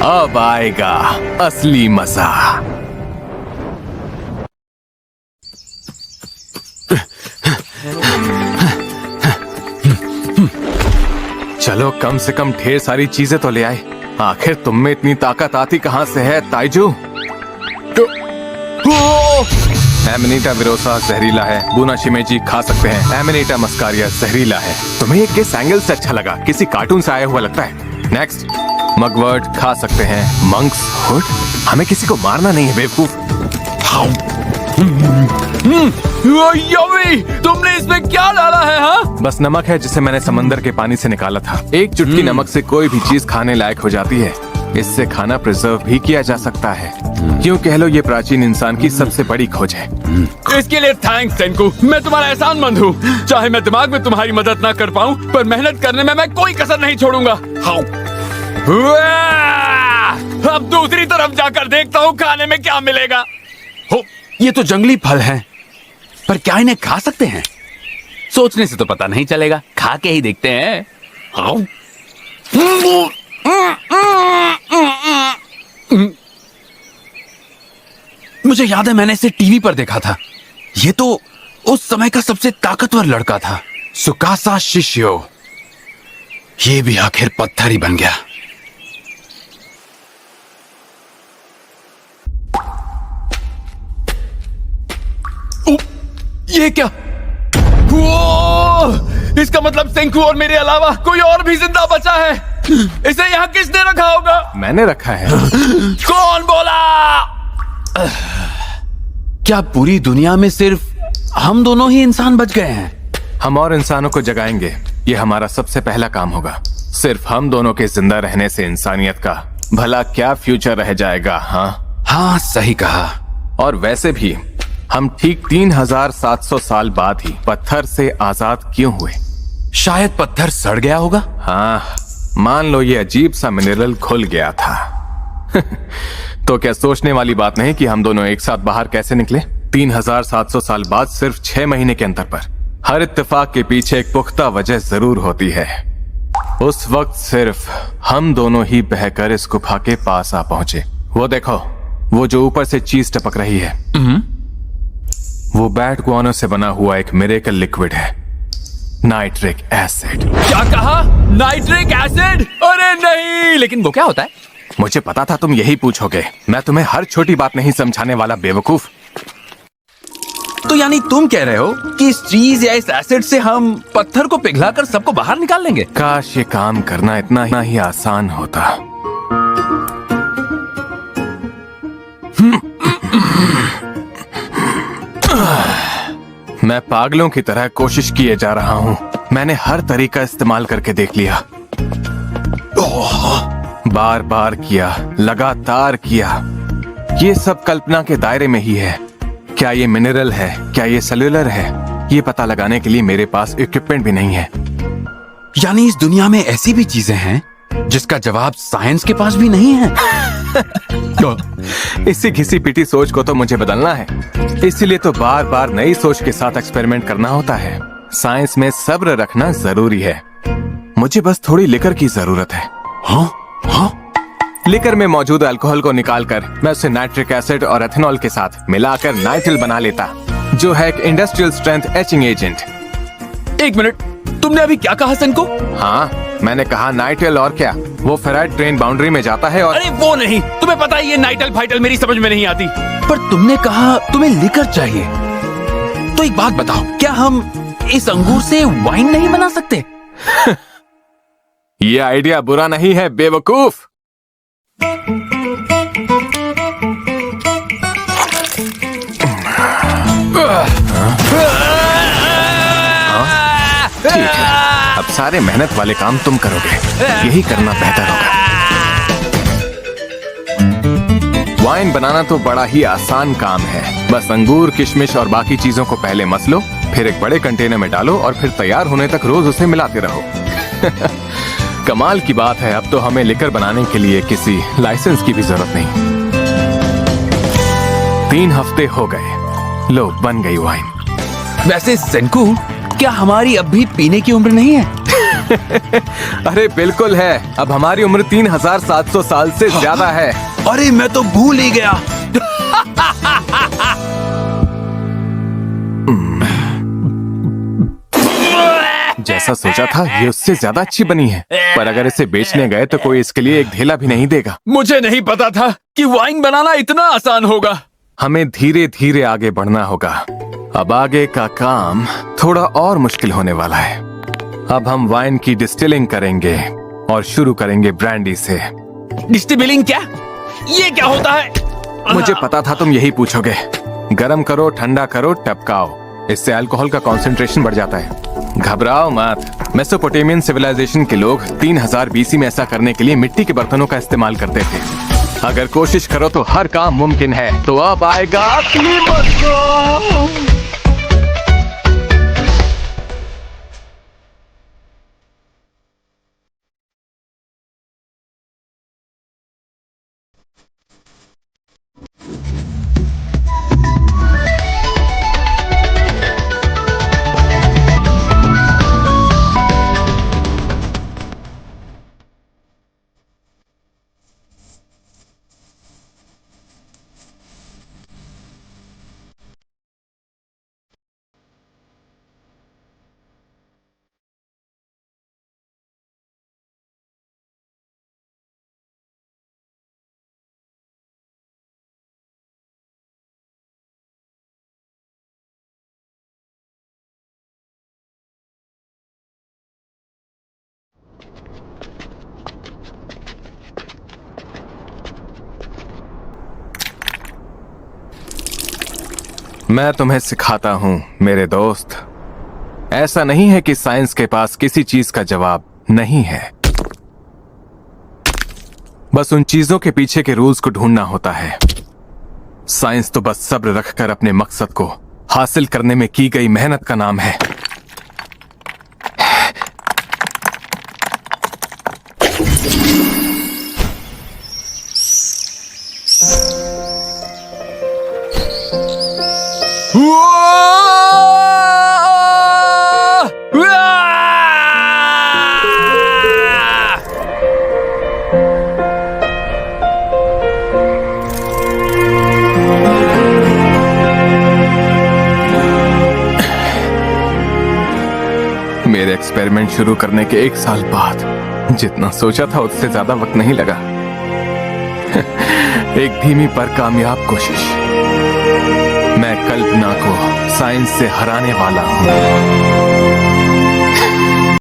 अब आएगा असली मजा। चलो कम से कम ढेर सारी चीजें तो ले आए। आखिर तुम में इतनी ताकत आती कहां से है ताइजू? एमनीटा विरोसा जहरीला है, बुना शिमेजी खा सकते हैं, एमनीटा मस्कारिया जहरीला है। तुम्हें एक किस एंगल से अच्छा लगा? किसी कार्टून से आया हुआ लगता है। नेक्स्ट, मगवर्ट खा सकते हैं, मंक्स हुड। हमें किसी को मारना नहीं है बेवकूफ। यम्मी! तुमने इसमें क्या डाला है? हाँ, बस नमक है जिसे मैंने समंदर के पानी से निकाला था। एक चुटकी नमक से कोई भी चीज खाने लायक हो जाती है। इससे खाना प्रिजर्व भी किया जा सकता है। क्यों कह लो, ये प्राचीन इंसान की सबसे बड़ी खोज है। इसके लिए थैंक्स सेंकू, मैं तुम्हारा एहसानमंद हूँ। चाहे मैं दिमाग में तुम्हारी मदद ना कर पाऊँ, पर मेहनत करने में मैं कोई कसर नहीं छोड़ूंगा। अब दूसरी तरफ जाकर देखता हूँ खाने में क्या मिलेगा। हो, ये तो जंगली फल हैं, पर क्या इन्हें खा सकते हैं? सोचने से तो पता नहीं चलेगा, खा के ही देखते हैं। मुझे याद है मैंने इसे टीवी पर देखा था। ये तो उस समय का सबसे ताकतवर लड़का था, सुकासा शिशियो। ये भी आखिर पत्थर ही बन गया। ये क्या? इसका मतलब सेंकू और मेरे अलावा कोई और भी जिंदा बचा है। इसे यहाँ किसने रखा होगा? मैंने रखा है। कौन बोला? क्या पूरी दुनिया में सिर्फ हम दोनों ही इंसान बच गए हैं? हम और इंसानों को जगाएंगे, ये हमारा सबसे पहला काम होगा। सिर्फ हम दोनों के जिंदा रहने से इंसानियत का भला क्या फ्यूचर रह जाएगा? हाँ, सही कहा। और वैसे भी हम ठीक 3700 साल बाद ही पत्थर से आजाद क्यों हुए? शायद पत्थर सड़ गया होगा। हाँ, मान लो ये अजीब सा मिनरल खुल गया था। तो क्या सोचने वाली बात नहीं कि हम दोनों एक साथ बाहर कैसे निकले? 3700 साल बाद सिर्फ 6 महीने के अंतर पर। हर इत्तेफाक के पीछे एक पुख्ता वजह जरूर होती है। उस वक्त सिर्फ हम दोनों ही बहकर इस गुफा के पास आ पहुंचे। वो देखो, वो जो ऊपर से चीज टपक रही है, वो बैट गुआनो से बना हुआ एक मिरेकल लिक्विड है, नाइट्रिक एसिड। क्या कहा? Nitric acid? अरे नहीं! लेकिन वो क्या होता है? मुझे पता था तुम यही पूछोगे। मैं तुम्हें हर छोटी बात नहीं समझाने वाला बेवकूफ। तो यानी तुम कह रहे हो कि इस चीज या इस एसिड से हम पत्थर को पिघलाकर सबको बाहर निकाल लेंगे? काश ये काम करना इतना ही आसान होता। मैं पागलों की तरह कोशिश किए जा रहा हूँ। मैंने हर तरीका इस्तेमाल करके देख लिया, बार बार किया, लगातार किया। ये सब कल्पना के दायरे में ही है। क्या ये मिनरल है? क्या ये सेल्यूलर है? ये पता लगाने के लिए मेरे पास इक्विपमेंट भी नहीं है। यानी इस दुनिया में ऐसी भी चीजें हैं जिसका जवाब साइंस के पास भी नहीं है। इसी घिसी पिटी सोच को तो मुझे बदलना है। इसीलिए तो बार बार नई सोच के साथ एक्सपेरिमेंट करना होता है। साइंस में सब्र रखना जरूरी है। मुझे बस थोड़ी लिकर की जरूरत है। हाँ? लिकर में मौजूद अल्कोहल को निकालकर मैं उसे नाइट्रिक एसिड और एथेनॉल के साथ मिलाकर नाइट्रिल बना लेता, जो है एक इंडस्ट्रियल स्ट्रेंथ एचिंग एजेंट। एक मिनट, तुमने अभी क्या कहा सेंको? हाँ, मैंने कहा नाइट्रिल। और क्या? वो फेराइट ट्रेन बाउंड्री में जाता है और अरे वो नहीं, तुम्हें पता है ये नाइटल फाइटल मेरी समझ में नहीं आती। पर तुमने कहा तुम्हें लिकर चाहिए, तो एक बात बताओ, क्या हम इस अंगूर से वाइन नहीं बना सकते? ये आइडिया बुरा नहीं है बेवकूफ। ठीक है, अब सारे मेहनत वाले काम तुम करोगे। यही करना बेहतर होगा। वाइन बनाना तो बड़ा ही आसान काम है। बस अंगूर, किशमिश और बाकी चीजों को पहले मस लो, फिर एक बड़े कंटेनर में डालो और फिर तैयार होने तक रोज उसे मिलाते रहो। कमाल की बात है, अब तो हमें लिकर बनाने के लिए किसी लाइसेंस की भी जरूरत नहीं। 3 हफ्ते हो गए, लो बन गई वाइन। वैसे सेंकू, क्या हमारी अब भी पीने की उम्र नहीं है? अरे बिल्कुल है। अब हमारी उम्र 3700 साल से ज्यादा है। अरे मैं तो भूल ही गया। जैसा सोचा था ये उससे ज्यादा अच्छी बनी है, पर अगर इसे बेचने गए तो कोई इसके लिए एक ढेला भी नहीं देगा। मुझे नहीं पता था कि वाइन बनाना इतना आसान होगा। हमें धीरे धीरे आगे बढ़ना होगा। अब आगे का काम थोड़ा और मुश्किल होने वाला है। अब हम वाइन की डिस्टिलिंग करेंगे और शुरू करेंगे ब्रांडी से। डिस्टिलिंग क्या? ये क्या होता है? मुझे पता था तुम यही पूछोगे। गरम करो, ठंडा करो, टपकाओ, इससे अल्कोहल का कंसंट्रेशन बढ़ जाता है। घबराओ मत। मेसोपोटामियन सिविलाइजेशन के लोग 3000 बीसी में ऐसा करने के लिए मिट्टी के बर्तनों का इस्तेमाल करते थे। अगर कोशिश करो तो हर काम मुमकिन है। तो अब आएगा असली मजा। मैं तुम्हें सिखाता हूं मेरे दोस्त। ऐसा नहीं है कि साइंस के पास किसी चीज का जवाब नहीं है, बस उन चीजों के पीछे के रूल्स को ढूंढना होता है। साइंस तो बस सब्र रखकर अपने मकसद को हासिल करने में की गई मेहनत का नाम है। मेरे एक्सपेरिमेंट शुरू करने के 1 साल बाद जितना सोचा था उससे ज्यादा वक्त नहीं लगा। एक धीमी पर कामयाब कोशिश। मैं कल्पना को साइंस से हराने वाला हूं।